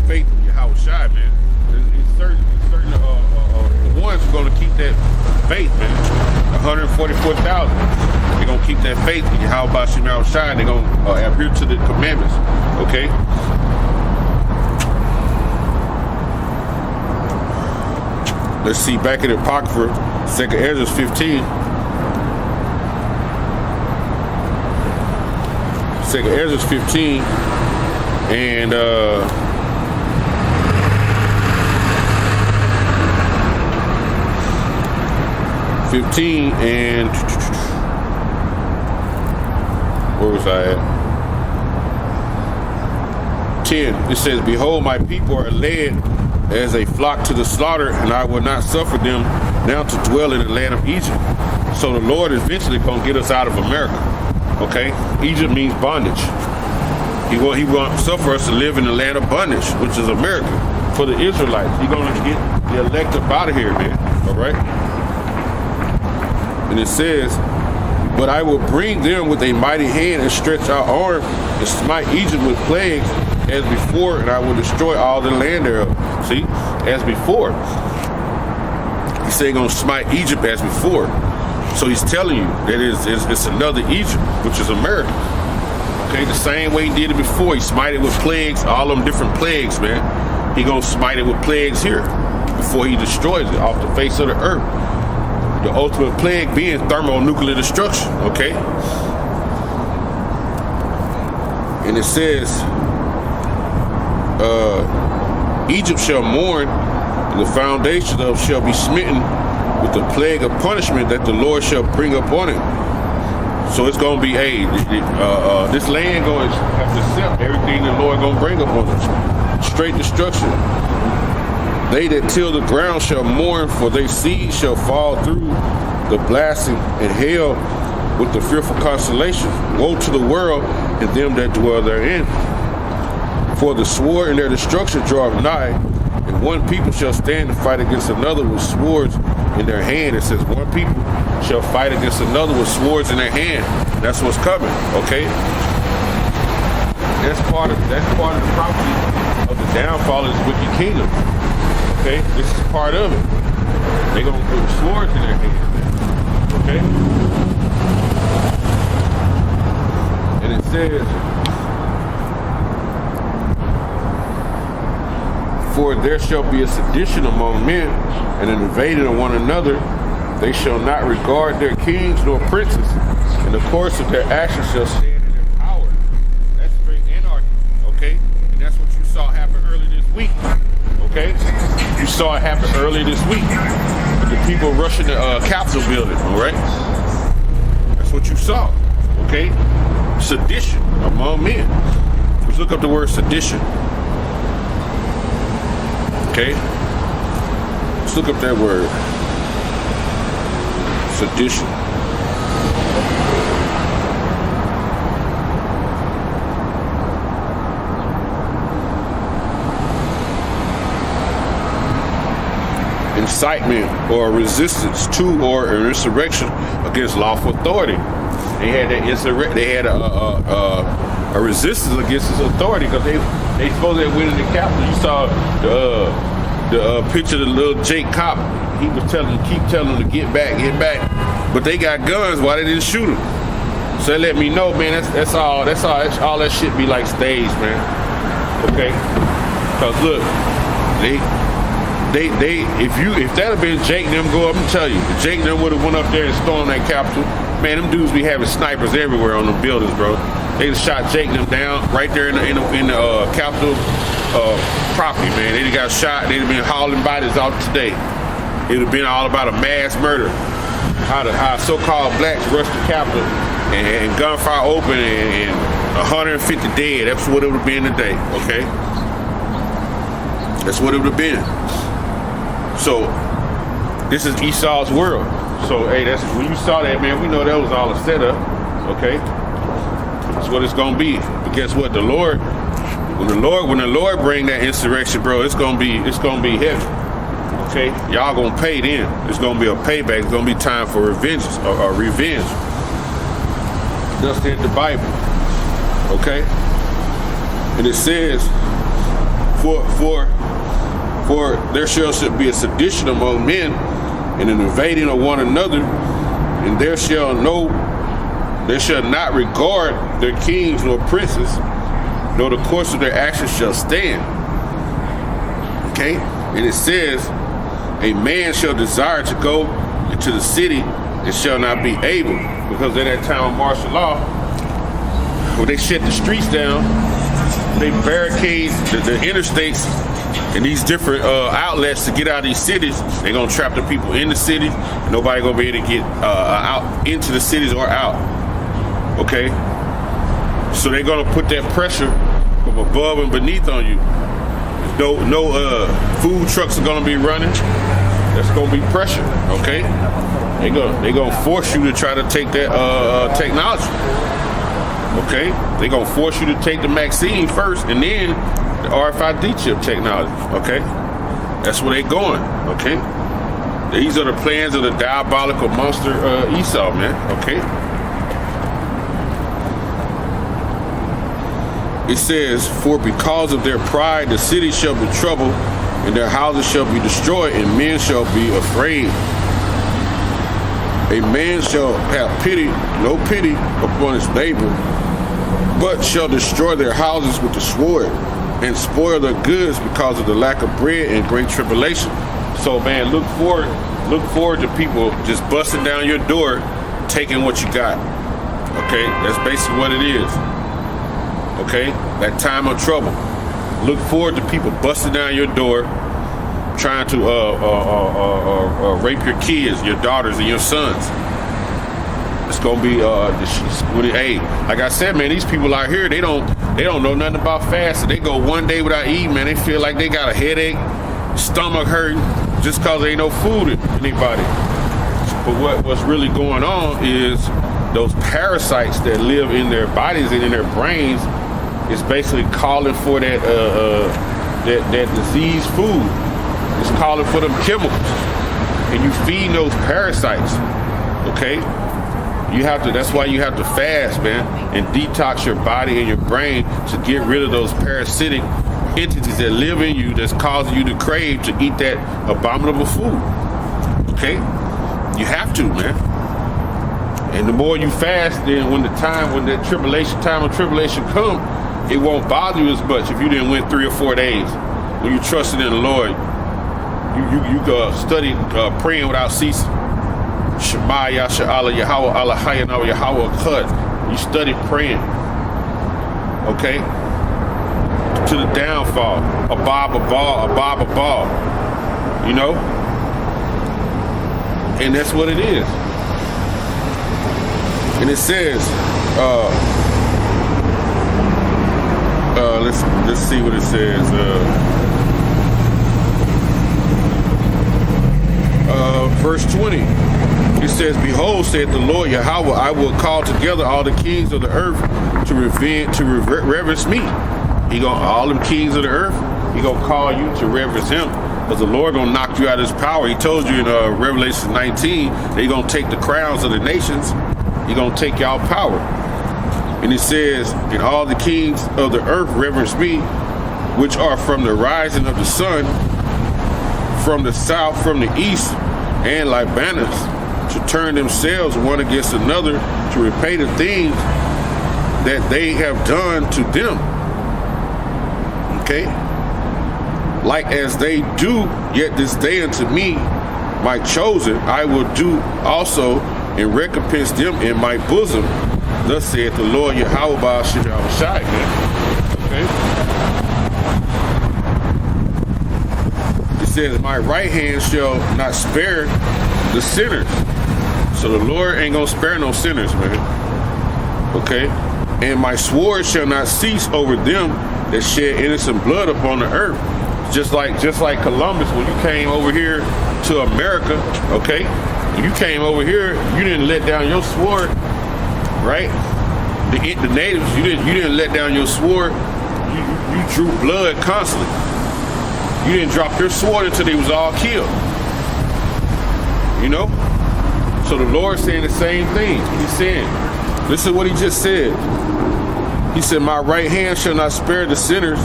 faith in Yahweh Shai, man. It's certain the ones who are going to keep that faith, man. 144,000. They're going to keep that faith in Yahweh Shai. They're going to adhere to the commandments. Okay? Let's see, back in the Apocrypha, 2nd Ezra 15. 2nd Ezra 15 and 15 and where was I at? 10. It says, behold, my people are led as a flock to the slaughter, and I will not suffer them now to dwell in the land of Egypt. So the Lord is eventually going to get us out of America. Okay? Egypt means bondage. He won't suffer us to live in the land of bondage, which is America. For the Israelites, He's going to get the elect up out of here, man. All right? And it says, but I will bring them with a mighty hand and stretch out arm and smite Egypt with plagues as before, and I will destroy all the land thereof. See? As before. He said He's going to smite Egypt as before. So He's telling you that it's another Egypt, which is America. Okay? The same way He did it before. He smited with plagues, all them different plagues, man. He going to smite it with plagues here before He destroys it off the face of the earth. The ultimate plague being thermonuclear destruction, okay? And it says, Egypt shall mourn, and the foundation of shall be smitten with the plague of punishment that the Lord shall bring upon it. So it's going to be, this land going to have to accept everything the Lord going to bring upon it. Straight destruction. They that till the ground shall mourn, for their seed shall fall through the blasting, and hell with the fearful consolation. Woe to the world and them that dwell therein. For the sword in their destruction draweth nigh, and one people shall stand and fight against another with swords in their hand. It says one people shall fight against another with swords in their hand. That's what's coming, okay? That's part of the prophecy of the downfall of this wicked kingdom. Okay, this is part of it. They're going to put swords in their hands. Okay? And it says, for there shall be a sedition among men, and an invading of one another. They shall not regard their kings nor princes, and the course of their actions shall stand in their power. That's straight anarchy. Okay? And that's what you saw happen early this week. Okay? You saw it happen earlier this week. The people rushing the Capitol building, all right? That's what you saw, okay? Sedition among men. Let's look up the word sedition. Okay? Let's look up that word. Sedition. Incitement or resistance to or an insurrection against lawful authority. They had that a resistance against this authority because they supposed to win in the Capitol. You saw the picture of the little Jake cop. He was keep telling them to get back, but they got guns. Why they didn't shoot him? So they let me know, man. That's all that shit be like staged, man. Okay, because look, if that had been Jake and them go up, I'm telling you, if Jake and them would have went up there and stormed that Capitol, man, them dudes be having snipers everywhere on the buildings, bro. They just shot Jake and them down right there in the Capitol property, man. They got shot. They'd have been hauling bodies out today. It would have been all about a mass murder. How so-called blacks rushed the Capitol and gunfire open and 150 dead. That's what it would have been today, okay? That's what it would have been. So, this is Esau's world. So, hey, that's when you saw that, man, we know that was all a setup, okay? That's what it's gonna be. But guess what? When the Lord bring that insurrection, bro, it's gonna be heavy. Okay? Y'all gonna pay then. It's gonna be a payback. It's gonna be time for revenge. Thus said the Bible. Okay? And it says, For there shall be a sedition among men, and an invading of one another, and there shall not regard their kings nor princes, nor the course of their actions shall stand. Okay? And it says, a man shall desire to go into the city and shall not be able, because at that time of martial law, when they shut the streets down, they barricade the interstates and these different outlets to get out of these cities. They're gonna trap the people in the cities. Nobody gonna be able to get out into the cities or out. Okay? So they're gonna put that pressure from above and beneath on you. No food trucks are gonna be running. That's gonna be pressure. Okay? They're gonna force you to try to take that technology. Okay? They're gonna force you to take the vaccine first, and then the RFID chip technology. Okay? That's where they're going. Okay? These are the plans of the diabolical monster Esau, man. Okay? It says, for because of their pride, the city shall be troubled, and their houses shall be destroyed, and men shall be afraid. A man shall have no pity upon his neighbor, but shall destroy their houses with the sword, and spoil their goods because of the lack of bread and great tribulation. So, man, look forward to people just busting down your door, taking what you got. Okay, that's basically what it is. Okay, that time of trouble. Look forward to people busting down your door, trying to rape your kids, your daughters, and your sons. It's gonna be hey, like I said, man, these people out here, they don't know nothing about fasting. They go one day without eating, man. They feel like they got a headache, stomach hurting, just cause there ain't no food in anybody. But what's really going on is those parasites that live in their bodies and in their brains is basically calling for that disease food. It's calling for them chemicals, and you feed those parasites. Okay. That's why you have to fast, man, and detox your body and your brain to get rid of those parasitic entities that live in you that's causing you to crave to eat that abominable food. Okay? You have to, man. And the more you fast, then when that time of tribulation come, it won't bother you as much if you didn't went 3 or 4 days. When you trusted in the Lord, you study praying without ceasing. Shema Yasha Allah Yahweh Allah Hayana Yahweh Khud. You study praying. Okay? To the downfall. Abab. You know? And that's what it is. And it says, let's see what it says. Verse 20. It says, behold, saith the Lord Yahweh, I will call together all the kings of the earth to reverence me. All them kings of the earth, he gonna call you to reverence him, because the Lord gonna knock you out of his power. He told you in Revelation 19, they gonna take the crowns of the nations. He gonna take y'all power. And it says, and all the kings of the earth reverence me, which are from the rising of the sun, from the south, from the east, and like banners, to turn themselves one against another, to repay the things that they have done to them. Okay? Like as they do yet this day unto me, my chosen, I will do also, and recompense them in my bosom. Thus saith the Lord Yahweh Ba'ashir Shai. Okay? It says, my right hand shall not spare the sinners. So the Lord ain't gonna spare no sinners, man. Okay? And my sword shall not cease over them that shed innocent blood upon the earth. Just like Columbus, when you came over here to America, okay? When you came over here, you didn't let down your sword, right? The natives, you didn't let down your sword. You drew blood constantly. You didn't drop your sword until they was all killed. You know? So the Lord's saying the same thing. He's saying, listen to what he just said. He said, my right hand shall not spare the sinners,